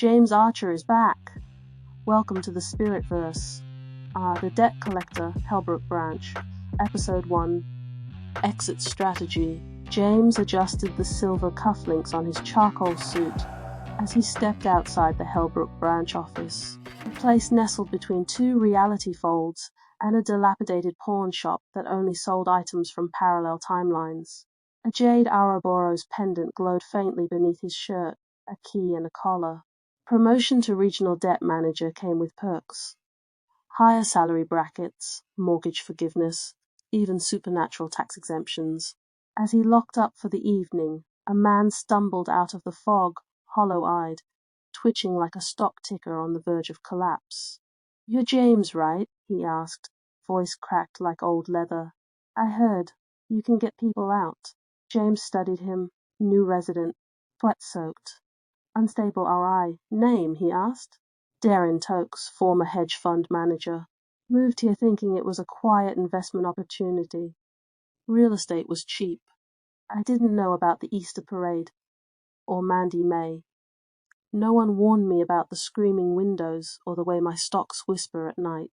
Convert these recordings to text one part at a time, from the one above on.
James Archer is back. Welcome to the Spirit Verse. The Debt Collector, Helbrook Branch. Episode 1. Exit Strategy. James adjusted the silver cufflinks on his charcoal suit as he stepped outside the Helbrook branch office. The place nestled between two reality folds and a dilapidated pawn shop that only sold items from parallel timelines. A jade Ouroboros pendant glowed faintly beneath his shirt, a key and a collar. Promotion to regional debt manager came with perks. Higher salary brackets, mortgage forgiveness, even supernatural tax exemptions. As he locked up for the evening, a man stumbled out of the fog, hollow-eyed, twitching like a stock ticker on the verge of collapse. "You're James, right?" he asked, voice cracked like old leather. "I heard. You can get people out." James studied him, new resident, sweat-soaked. "Unstable RI. Name?" he asked. "Darren Tokes, former hedge fund manager. Moved here thinking it was a quiet investment opportunity. Real estate was cheap. I didn't know about the Easter parade, or Mandy May. No one warned me about the screaming windows or the way my stocks whisper at night."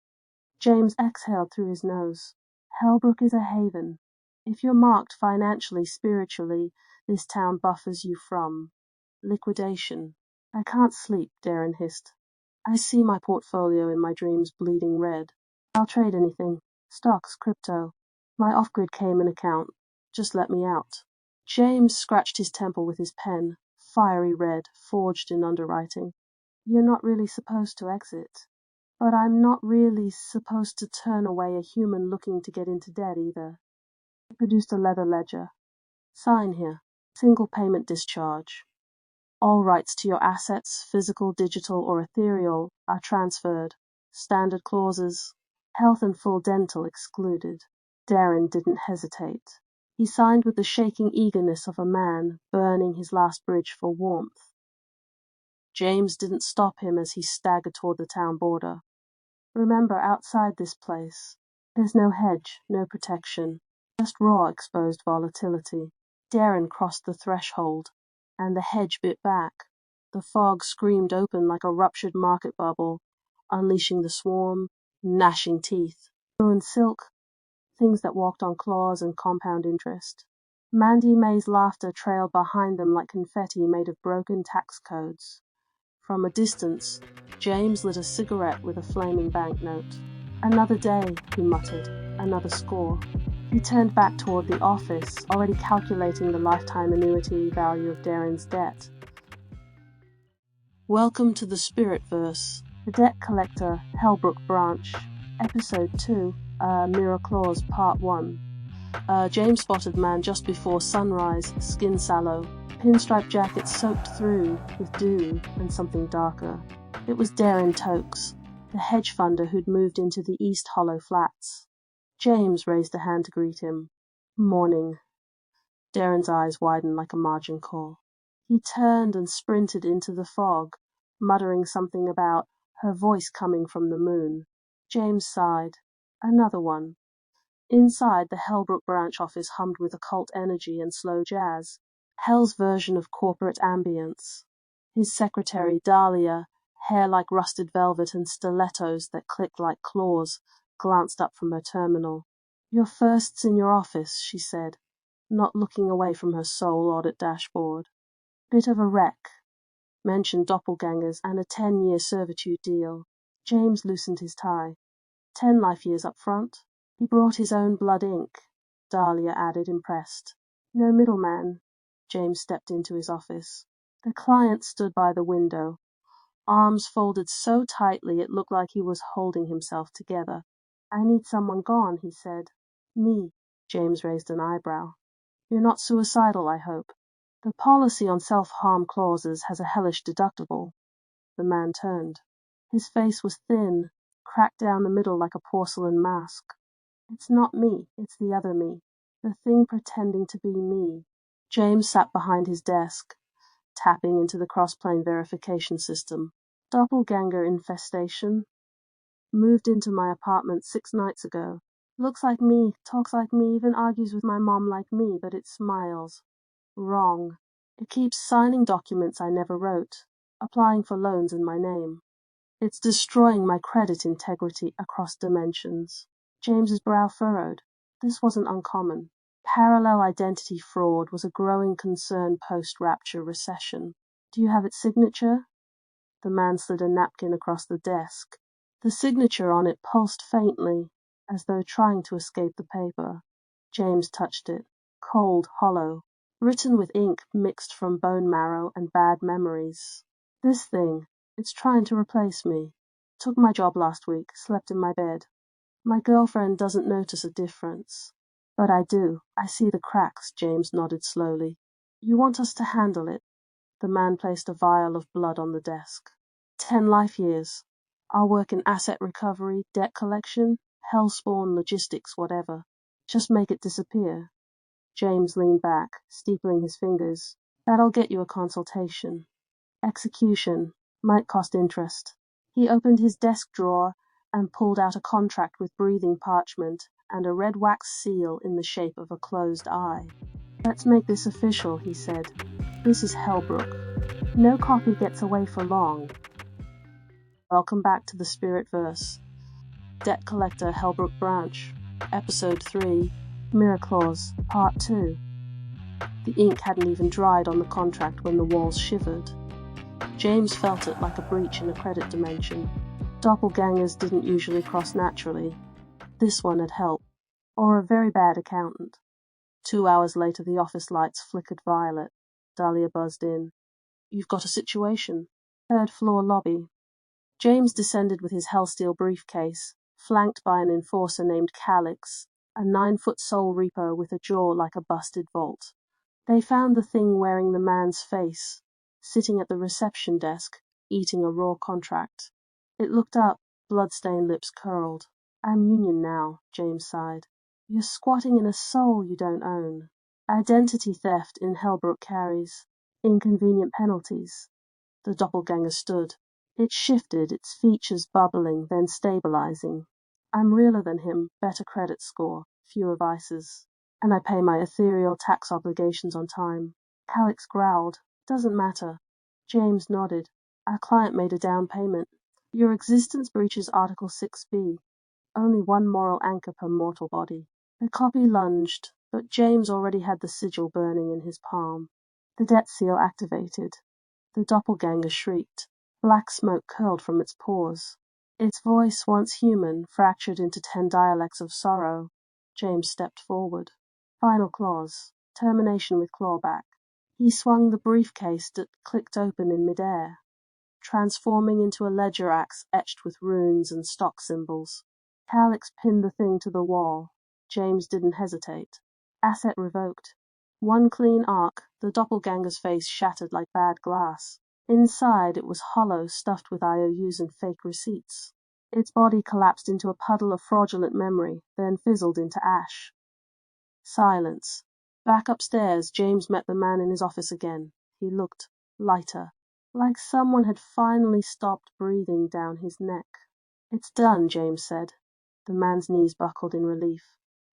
James exhaled through his nose. "Helbrook is a haven. If you're marked financially, spiritually, this town buffers you from liquidation." "I can't sleep," Darren hissed. "I see my portfolio in my dreams bleeding red. I'll trade anything. Stocks, crypto. My off-grid Cayman account. Just let me out." James scratched his temple with his pen, fiery red, forged in underwriting. "You're not really supposed to exit. But I'm not really supposed to turn away a human looking to get into debt either." He produced a leather ledger. "Sign here. Single payment discharge. All rights to your assets, physical, digital, or ethereal, are transferred. Standard clauses. Health and full dental excluded." Darren didn't hesitate. He signed with the shaking eagerness of a man burning his last bridge for warmth. James didn't stop him as he staggered toward the town border. "Remember, outside this place, there's no hedge, no protection, just raw exposed volatility." Darren crossed the threshold, and the hedge bit back. The fog screamed open like a ruptured market bubble, unleashing the swarm, gnashing teeth. Ruined silk, things that walked on claws and compound interest. Mandy May's laughter trailed behind them like confetti made of broken tax codes. From a distance, James lit a cigarette with a flaming banknote. "Another day," he muttered, "another score." He turned back toward the office, already calculating the lifetime annuity value of Darren's debt. Welcome to the Spirit Verse. The Debt Collector, Helbrook Branch. Episode 2, Mirror Clause, Part 1. James spotted man just before sunrise, skin sallow, pinstripe jacket soaked through with dew and something darker. It was Darren Tokes, the hedge funder who'd moved into the East Hollow Flats. James raised a hand to greet him. "Morning." Darren's eyes widened like a margin call. He turned and sprinted into the fog, muttering something about her voice coming from the moon. James sighed. Another one. Inside, the Helbrook branch office hummed with occult energy and slow jazz, Hell's version of corporate ambience. His secretary, Dahlia, hair like rusted velvet and stilettos that clicked like claws, glanced up from her terminal. "Your firsts in your office," she said, not looking away from her sole audit dashboard. "Bit of a wreck." Mentioned doppelgangers and a 10-year servitude deal. James loosened his tie. 10 life years up front. He brought his own blood ink, Dahlia added, impressed. "No middleman." James stepped into his office. The client stood by the window, arms folded so tightly it looked like he was holding himself together. "I need someone gone," he said. "Me." James raised an eyebrow. "You're not suicidal, I hope." "The policy on self-harm clauses has a hellish deductible." The man turned. His face was thin, cracked down the middle like a porcelain mask. "It's not me, it's the other me. The thing pretending to be me." James sat behind his desk, tapping into the cross-plane verification system. "Doppelganger infestation. Moved into my apartment 6 nights ago. Looks like me, talks like me, even argues with my mom like me, but it smiles. Wrong. It keeps signing documents I never wrote. applying for loans in my name. It's destroying my credit integrity across dimensions. James's brow furrowed. This wasn't uncommon. Parallel identity fraud was a growing concern post-rapture recession. Do you have its signature? The man slid a napkin across the desk. The signature on it pulsed faintly, as though trying to escape the paper. James touched it. Cold, hollow. Written with ink mixed from bone marrow and bad memories. This thing, it's trying to replace me. Took my job last week, slept in my bed. My girlfriend doesn't notice a difference. But I do. I see the cracks, James nodded slowly. You want us to handle it? The man placed a vial of blood on the desk. 10 life years. I'll work in asset recovery, debt collection, hellspawn, logistics, whatever. Just make it disappear. James leaned back, steepling his fingers. That'll get you a consultation. Execution. Might cost interest. He opened his desk drawer and pulled out a contract with breathing parchment and a red wax seal in the shape of a closed eye. Let's make this official, he said. This is Helbrook. No copy gets away for long. Welcome back to the Spirit Verse. Debt Collector Helbrook Branch. Episode 3. Mirror Clause, Part 2. The ink hadn't even dried on the contract when the walls shivered. James felt it like a breach in a credit dimension. Doppelgangers didn't usually cross naturally. This one had help. Or a very bad accountant. 2 hours later the office lights flickered violet. Dahlia buzzed in. You've got a situation. 3rd floor lobby. James descended with his Hellsteel briefcase, flanked by an enforcer named Calix, a 9-foot soul reaper with a jaw like a busted vault. They found the thing wearing the man's face, sitting at the reception desk, eating a raw contract. It looked up, blood-stained lips curled. I'm union now, James sighed. You're squatting in a soul you don't own. Identity theft in Helbrook carries inconvenient penalties. The doppelganger stood. It shifted, its features bubbling, then stabilizing. I'm realer than him, better credit score, fewer vices. And I pay my ethereal tax obligations on time. Calix growled. Doesn't matter. James nodded. Our client made a down payment. Your existence breaches Article 6b. Only one moral anchor per mortal body. The copy lunged, but James already had the sigil burning in his palm. The debt seal activated. The doppelganger shrieked. Black smoke curled from its pores. Its voice, once human, fractured into 10 dialects of sorrow. James stepped forward. Final clause. Termination with clawback. He swung the briefcase that clicked open in midair, transforming into a ledger axe etched with runes and stock symbols. Calix pinned the thing to the wall. James didn't hesitate. Asset revoked. One clean arc, the doppelganger's face shattered like bad glass. Inside it was hollow, stuffed with IOUs and fake receipts. Its body collapsed into a puddle of fraudulent memory, then fizzled into ash. Silence. Back upstairs, James met the man in his office again. He looked lighter, like someone had finally stopped breathing down his neck. It's done, James said. The man's knees buckled in relief.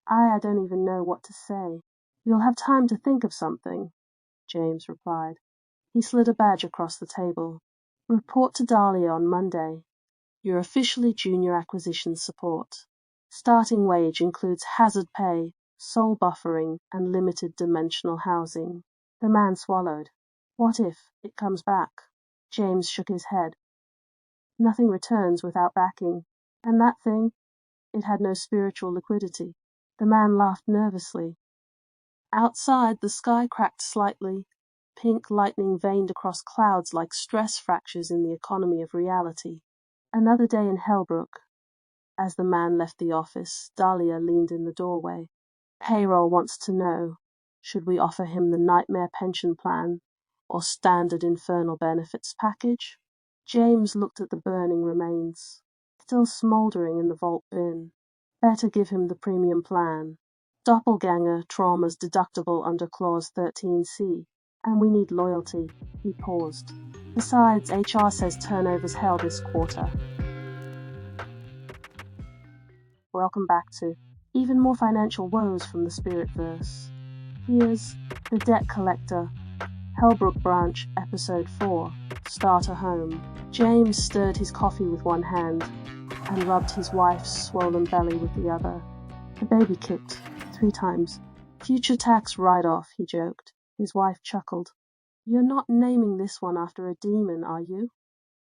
I don't even know what to say. You'll have time to think of something, James replied. He slid a badge across the table. Report to Dahlia on Monday. You're officially junior acquisition support. Starting wage includes hazard pay, soul buffering, and limited dimensional housing. The man swallowed. What if it comes back? James shook his head. Nothing returns without backing. And that thing? It had no spiritual liquidity. The man laughed nervously. Outside, the sky cracked slightly. Pink lightning veined across clouds like stress fractures in the economy of reality. Another day in Helbrook. As the man left the office, Dahlia leaned in the doorway. Payroll wants to know, should we offer him the nightmare pension plan or standard infernal benefits package? James looked at the burning remains, still smoldering in the vault bin. Better give him the premium plan. Doppelganger trauma's deductible under Clause 13C. And we need loyalty. He paused. Besides, HR says turnover's hell this quarter. Welcome back to even more financial woes from the Spirit Verse. Here's the Debt Collector, Helbrook Branch, Episode 4, Starter Home. James stirred his coffee with one hand and rubbed his wife's swollen belly with the other. The baby kicked 3 times. Future tax write-off, he joked. His wife chuckled. You're not naming this one after a demon, are you?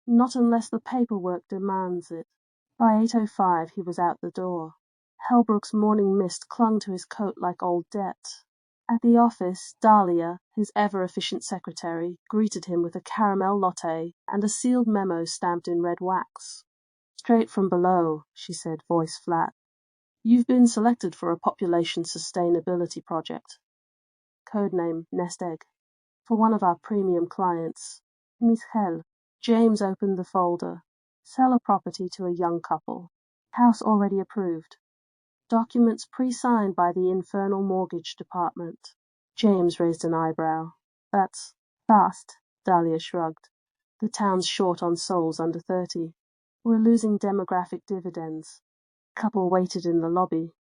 Not unless the paperwork demands it. By 8:05 he was out the door. Helbrook's morning mist clung to his coat like old debt. At the office, Dahlia, his ever-efficient secretary, greeted him with a caramel latte and a sealed memo stamped in red wax. Straight from below, she said, voice flat. You've been selected for a population sustainability project. Codename Nest Egg. For one of our premium clients. Miss Hel. James opened the folder. Sell a property to a young couple. House already approved. Documents pre-signed by the infernal mortgage department. James raised an eyebrow. That's fast, Dahlia shrugged. The town's short on souls under 30. We're losing demographic dividends. Couple waited in the lobby.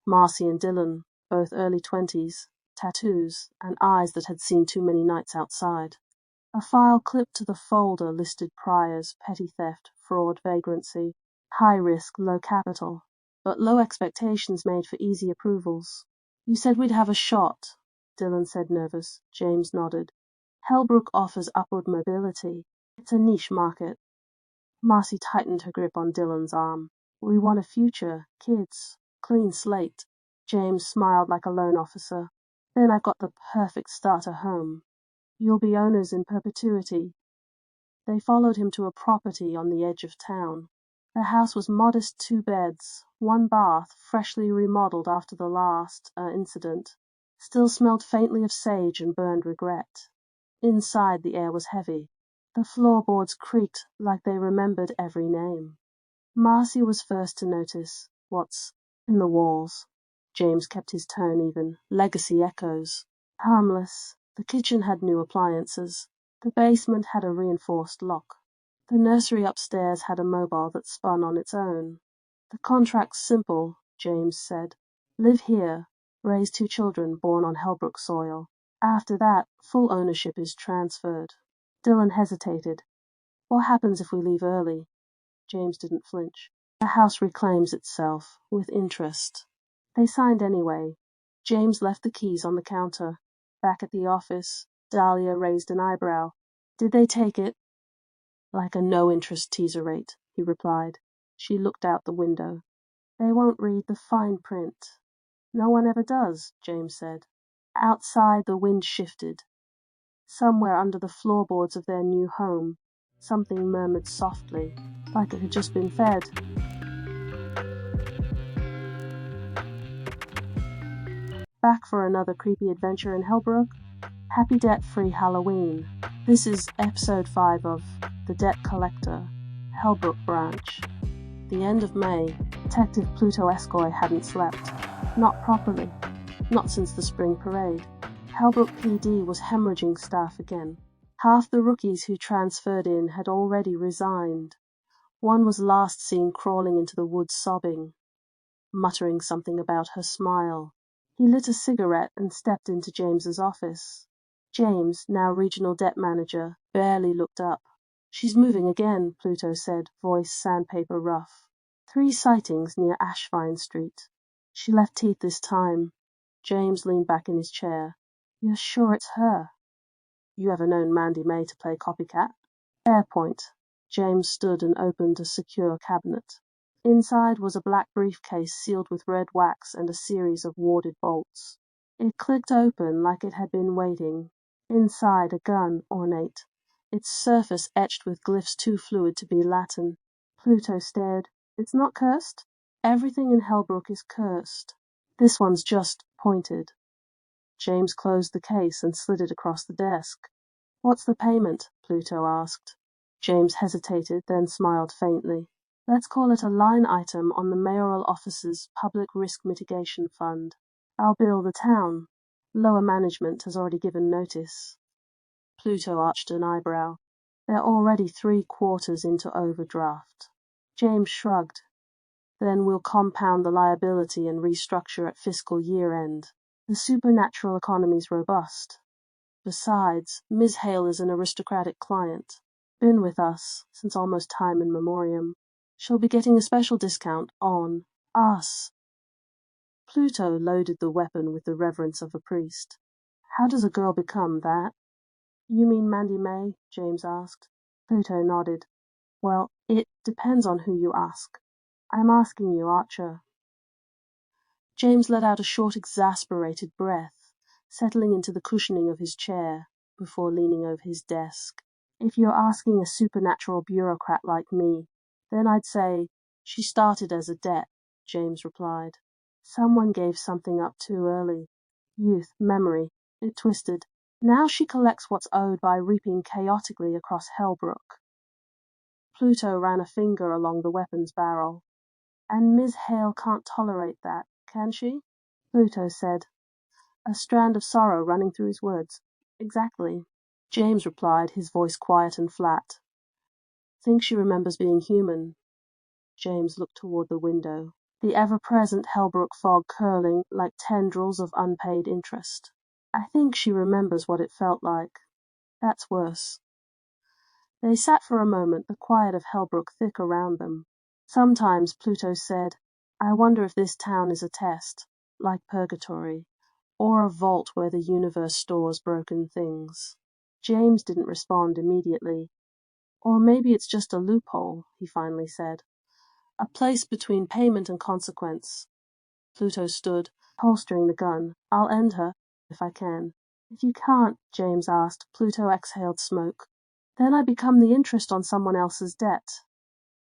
Marcy and Dylan, both early 20s, tattoos, and eyes that had seen too many nights outside. A file clipped to the folder listed priors, petty theft, fraud, vagrancy, high risk, low capital, but low expectations made for easy approvals. You said we'd have a shot, Dylan said, nervous. James nodded. Helbrook offers upward mobility. It's a niche market. Marcy tightened her grip on Dylan's arm. We want a future, kids, clean slate. James smiled like a loan officer. Then I've got the perfect starter home. You'll be owners in perpetuity. They followed him to a property on the edge of town. The house was modest 2 beds, 1 bath, freshly remodeled after the last incident. Still smelled faintly of sage and burned regret. Inside the air was heavy. The floorboards creaked like they remembered every name. Marcy was first to notice what's in the walls. James kept his tone even. Legacy echoes. Harmless. The kitchen had new appliances. The basement had a reinforced lock. The nursery upstairs had a mobile that spun on its own. The contract's simple, James said. Live here. Raise 2 children born on Helbrook soil. After that, full ownership is transferred. Dylan hesitated. What happens if we leave early? James didn't flinch. The house reclaims itself, with interest. They signed anyway. James left the keys on the counter. Back at the office, Dahlia raised an eyebrow. Did they take it? Like a no-interest teaser rate, he replied. She looked out the window. They won't read the fine print. No one ever does, James said. Outside the wind shifted. Somewhere under the floorboards of their new home, something murmured softly, like it had just been fed. Back for another creepy adventure in Helbrook? Happy debt-free Halloween. This is episode 5 of The Debt Collector, Helbrook Branch. The end of May, Detective Pluto Escoy hadn't slept. Not properly. Not since the spring parade. Helbrook PD was hemorrhaging staff again. Half the rookies who transferred in had already resigned. One was last seen crawling into the woods sobbing, muttering something about her smile. He lit a cigarette and stepped into James's office. James, now regional debt manager, barely looked up. She's moving again, Pluto said, voice sandpaper rough. 3 sightings near Ashvine Street. She left teeth this time. James leaned back in his chair. You're sure it's her? You ever known Mandy May to play copycat? Fair point. James stood and opened a secure cabinet. Inside was a black briefcase sealed with red wax and a series of warded bolts. It clicked open like it had been waiting. Inside a gun, ornate, its surface etched with glyphs too fluid to be Latin. Pluto stared. It's not cursed? Everything in Helbrook is cursed. This one's just pointed. James closed the case and slid it across the desk. What's the payment? Pluto asked. James hesitated, then smiled faintly. Let's call it a line item on the mayoral office's Public Risk Mitigation Fund. I'll bill the town. Lower management has already given notice. Pluto arched an eyebrow. They're already 3/4 into overdraft. James shrugged. Then we'll compound the liability and restructure at fiscal year end. The supernatural economy's robust. Besides, Miss Hale is an aristocratic client. Been with us since almost time in memoriam. She'll be getting a special discount on us." Pluto loaded the weapon with the reverence of a priest. "How does a girl become that?" "You mean Mandy May?" James asked. Pluto nodded. "Well, it depends on who you ask. I'm asking you, Archer." James let out a short, exasperated breath, settling into the cushioning of his chair before leaning over his desk. "If you're asking a supernatural bureaucrat like me, then I'd say she started as a debt," James replied. "Someone gave something up too early. Youth, memory. It twisted. Now she collects what's owed by reaping chaotically across Helbrook." Pluto ran a finger along the weapon's barrel. "And Miss Hale can't tolerate that, can she?" Pluto said, a strand of sorrow running through his words. "Exactly." James replied, his voice quiet and flat. "Think she remembers being human." James looked toward the window, the ever-present Helbrook fog curling like tendrils of unpaid interest. "I think she remembers what it felt like. That's worse." They sat for a moment, the quiet of Helbrook thick around them. Sometimes, Pluto said, "I wonder if this town is a test, like purgatory, or a vault where the universe stores broken things." James didn't respond immediately. "Or maybe it's just a loophole," he finally said. "A place between payment and consequence." Pluto stood, holstering the gun. "I'll end her, if I can." "If you can't," James asked. Pluto exhaled smoke. "Then I become the interest on someone else's debt."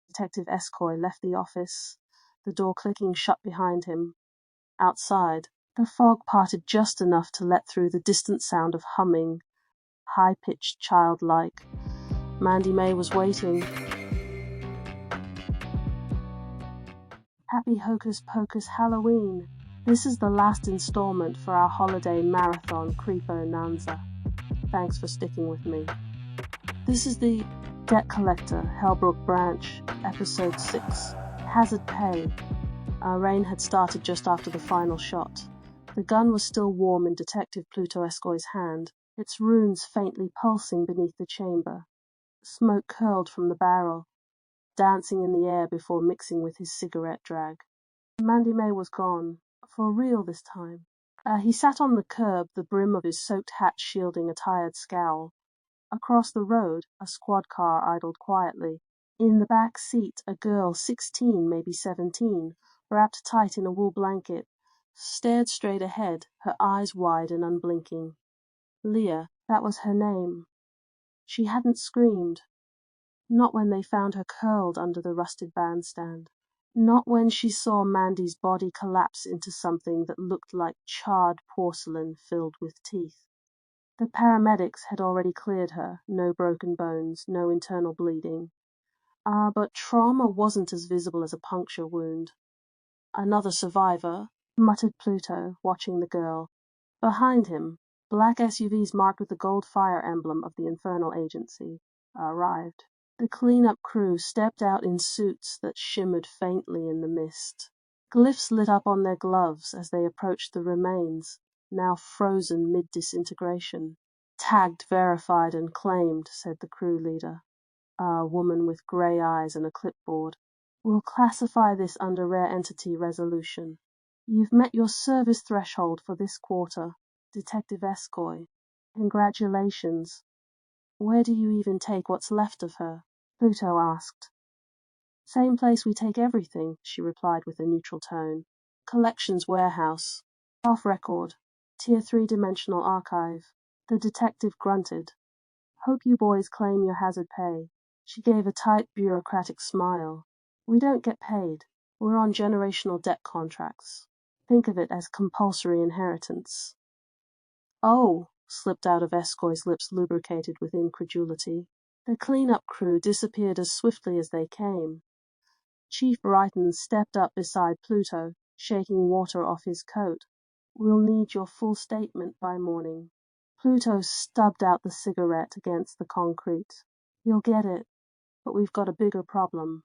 Detective Escoy left the office, the door clicking shut behind him. Outside, the fog parted just enough to let through the distant sound of humming, high-pitched, childlike. Mandy May was waiting. "Happy Hocus Pocus Halloween! This is the last installment for our holiday marathon Creepo Nanza. Thanks for sticking with me. This is the Debt Collector, Helbrook Branch, Episode 6, Hazard Pay." Our rain had started just after the final shot. The gun was still warm in Detective Pluto Escoy's hand, its runes faintly pulsing beneath the chamber. Smoke curled from the barrel, dancing in the air before mixing with his cigarette drag. Mandy May was gone, for real this time. He sat on the curb, the brim of his soaked hat shielding a tired scowl. Across the road, a squad car idled quietly. In the back seat, a girl 16, maybe 17, wrapped tight in a wool blanket, stared straight ahead, her eyes wide and unblinking. Leah, that was her name. She hadn't screamed. Not when they found her curled under the rusted bandstand. Not when she saw Mandy's body collapse into something that looked like charred porcelain filled with teeth. The paramedics had already cleared her, no broken bones, no internal bleeding. But trauma wasn't as visible as a puncture wound. "Another survivor," muttered Pluto, watching the girl. Behind him, black SUVs marked with the gold fire emblem of the Infernal Agency arrived. The cleanup crew stepped out in suits that shimmered faintly in the mist. Glyphs lit up on their gloves as they approached the remains, now frozen mid-disintegration. "Tagged, verified, and claimed," said the crew leader, a woman with gray eyes and a clipboard. "We'll classify this under rare entity resolution. You've met your service threshold for this quarter, Detective Escoy. Congratulations. Where do you even take what's left of her?" Pluto asked. "Same place we take everything," she replied with a neutral tone. "Collections warehouse. Off record. Tier 3 dimensional archive." The detective grunted. "Hope you boys claim your hazard pay." She gave a tight, bureaucratic smile. "We don't get paid. We're on generational debt contracts. Think of it as compulsory inheritance." "Oh," slipped out of Escoy's lips lubricated with incredulity. The cleanup crew disappeared as swiftly as they came. Chief Brighton stepped up beside Pluto, shaking water off his coat. "We'll need your full statement by morning." Pluto stubbed out the cigarette against the concrete. "You'll get it, but we've got a bigger problem."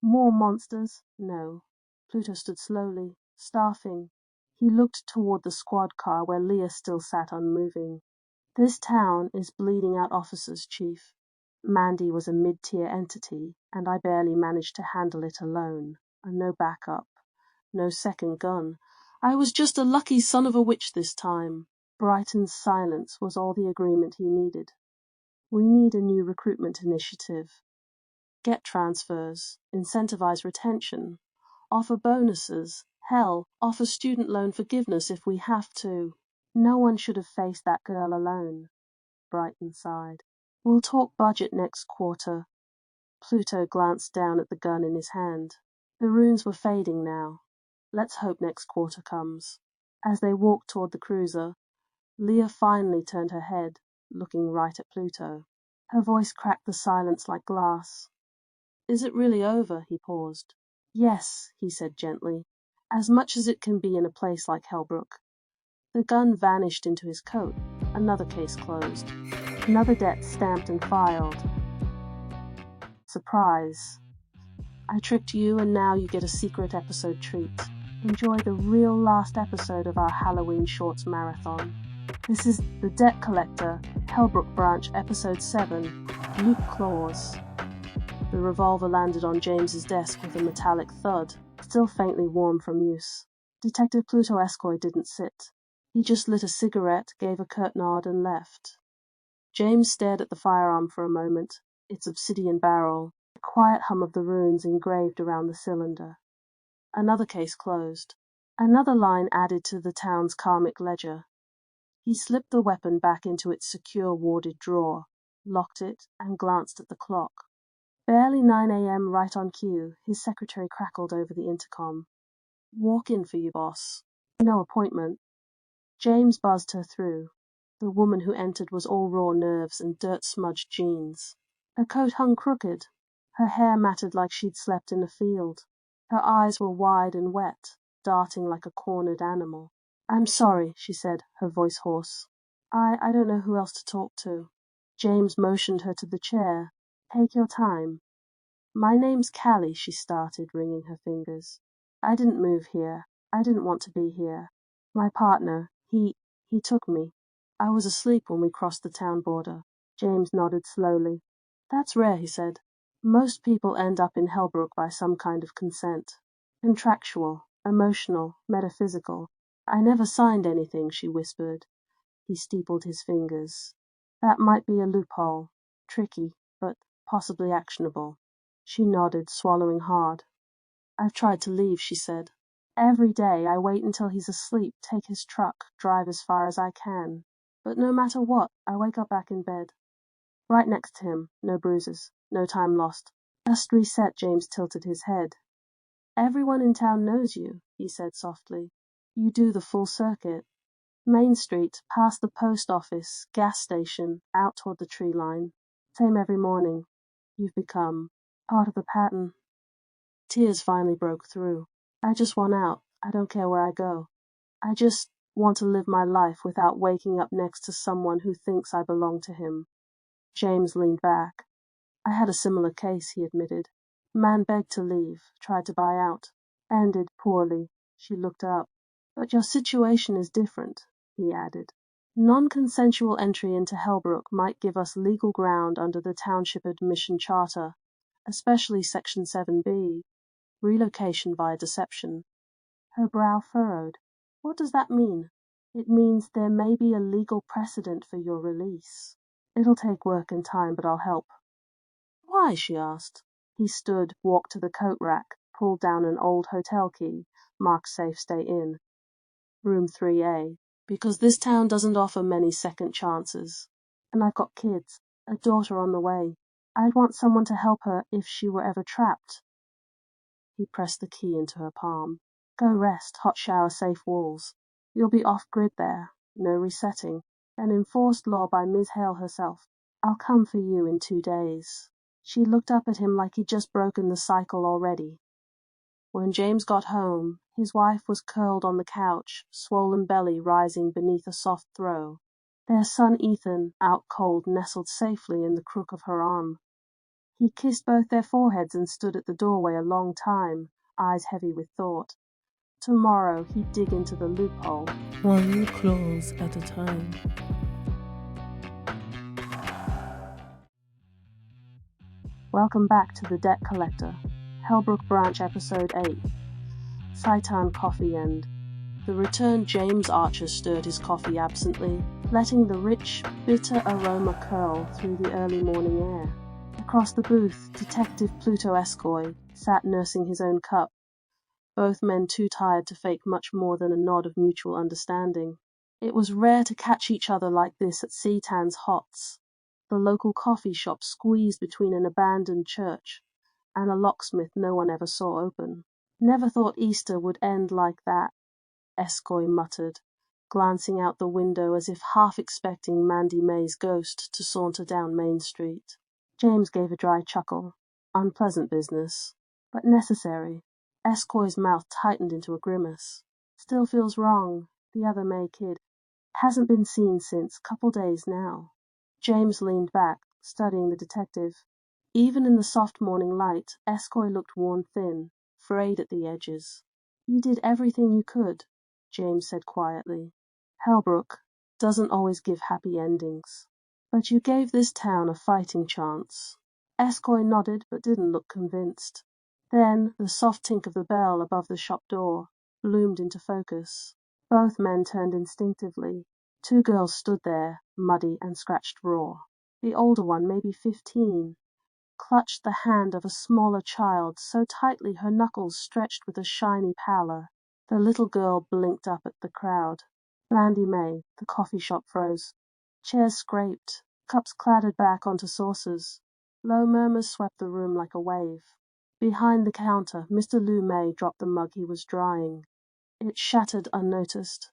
"More monsters?" "No." Pluto stood slowly, staffing. He looked toward the squad car where Leah still sat unmoving. This town is bleeding out officers, Chief. Mandy was a mid-tier entity, and I barely managed to handle it alone. No backup, no second gun. I was just a lucky son of a witch this time. Brighton's silence was all the agreement he needed. We need a new recruitment initiative. Get transfers, incentivize retention, offer bonuses, hell, offer student loan forgiveness if we have to. No one should have faced that girl alone. Brighton sighed. We'll talk budget next quarter. Pluto glanced down at the gun in his hand. The runes were fading now. Let's hope next quarter comes. As they walked toward the cruiser, Leah finally turned her head, looking right at Pluto. Her voice cracked the silence like glass. Is it really over? He paused. Yes, he said gently. As much as it can be in a place like Helbrook. The gun vanished into his coat. Another case closed. Another debt stamped and filed. Surprise. I tricked you and now you get a secret episode treat. Enjoy the real last episode of our Halloween Shorts marathon. This is The Debt Collector, Helbrook Branch, Episode 7, Loop Clause. The revolver landed on James's desk with a metallic thud, still faintly warm from use. Detective Pluto Escoy didn't sit. He just lit a cigarette, gave a curt nod, and left. James stared at the firearm for a moment, its obsidian barrel, the quiet hum of the runes engraved around the cylinder. Another case closed. Another line added to the town's karmic ledger. He slipped the weapon back into its secure warded drawer, locked it, and glanced at the clock. Barely 9 a.m. right on cue, his secretary crackled over the intercom. Walk in for you, boss. No appointment. James buzzed her through. The woman who entered was all raw nerves and dirt-smudged jeans. Her coat hung crooked. Her hair matted like she'd slept in a field. Her eyes were wide and wet, darting like a cornered animal. I'm sorry, she said, her voice hoarse. I don't know who else to talk to. James motioned her to the chair. Take your time. My name's Callie, she started, wringing her fingers. I didn't move here. I didn't want to be here. My partner, he took me. I was asleep when we crossed the town border. James nodded slowly. That's rare, he said. Most people end up in Helbrook by some kind of consent. Contractual, emotional, metaphysical. I never signed anything, she whispered. He steepled his fingers. That might be a loophole. Tricky, but possibly actionable. She nodded, swallowing hard. I've tried to leave, she said. Every day I wait until he's asleep, take his truck, drive as far as I can. But no matter what, I wake up back in bed. Right next to him, no bruises, no time lost. Just reset, James tilted his head. Everyone in town knows you, he said softly. You do the full circuit. Main Street, past the post office, gas station, out toward the tree line. Same every morning. You've become part of the pattern. Tears finally broke through. I just want out. I don't care where I go. I just want to live my life without waking up next to someone who thinks I belong to him. James leaned back. I had a similar case, he admitted. Man begged to leave, tried to buy out. Ended poorly. She looked up. But your situation is different, he added. Non-consensual entry into Helbrook might give us legal ground under the Township Admission Charter, especially Section 7B, relocation via deception. Her brow furrowed. What does that mean? It means there may be a legal precedent for your release. It'll take work and time, but I'll help. Why? She asked. He stood, walked to the coat rack, pulled down an old hotel key, marked Safe Stay In. Room 3A. Because this town doesn't offer many second chances. And I've got kids, a daughter on the way. I'd want someone to help her if she were ever trapped. He pressed the key into her palm. Go rest, hot shower, safe walls. You'll be off-grid there, no resetting. An enforced law by Ms. Hale herself. I'll come for you in 2 days. She looked up at him like he'd just broken the cycle already. When James got home, his wife was curled on the couch, swollen belly rising beneath a soft throw. Their son Ethan, out cold, nestled safely in the crook of her arm. He kissed both their foreheads and stood at the doorway a long time, eyes heavy with thought. Tomorrow he'd dig into the loophole. One clause at a time. Welcome back to The Debt Collector, Helbrook Branch Episode 8, Seitan Coffee End. The returned James Archer stirred his coffee absently, letting the rich, bitter aroma curl through the early morning air. Across the booth, Detective Pluto Escoy sat nursing his own cup, both men too tired to fake much more than a nod of mutual understanding. It was rare to catch each other like this at Seitan's Hots, the local coffee shop squeezed between an abandoned church and a locksmith no one ever saw open. Never thought Easter would end like that, Escoy muttered, glancing out the window as if half expecting Mandy May's ghost to saunter down Main Street. James gave a dry chuckle. Unpleasant business, but necessary. Escoy's mouth tightened into a grimace. Still feels wrong, the other May kid. Hasn't been seen since, couple days now. James leaned back, studying the detective. Even in the soft morning light, Escoy looked worn thin, frayed at the edges. You did everything you could, James said quietly. Helbrook doesn't always give happy endings. But you gave this town a fighting chance. Escoy nodded but didn't look convinced. Then the soft tink of the bell above the shop door loomed into focus. Both men turned instinctively. Two girls stood there, muddy and scratched raw. The older one, maybe 15, clutched the hand of a smaller child so tightly her knuckles stretched with a shiny pallor. The little girl blinked up at the crowd. Mandy May, the coffee shop froze. Chairs scraped, cups clattered back onto saucers. Low murmurs swept the room like a wave. Behind the counter, Mr. Lou May dropped the mug he was drying. It shattered unnoticed.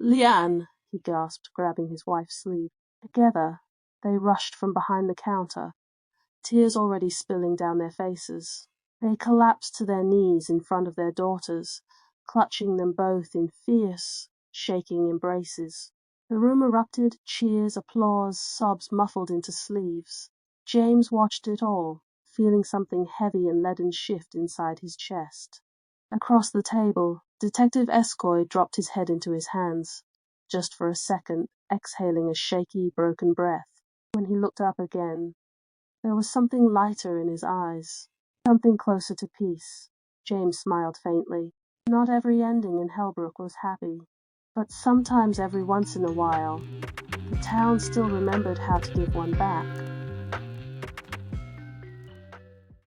"Leanne!" he gasped, grabbing his wife's sleeve. Together, they rushed from behind the counter, tears already spilling down their faces. They collapsed to their knees in front of their daughters, clutching them both in fierce, shaking embraces. The room erupted, cheers, applause, sobs muffled into sleeves. James watched it all, feeling something heavy and leaden shift inside his chest. Across the table, Detective Escoy dropped his head into his hands, just for a second, exhaling a shaky, broken breath. When he looked up again, there was something lighter in his eyes, something closer to peace. James smiled faintly. Not every ending in Helbrook was happy, but sometimes every once in a while, the town still remembered how to give one back.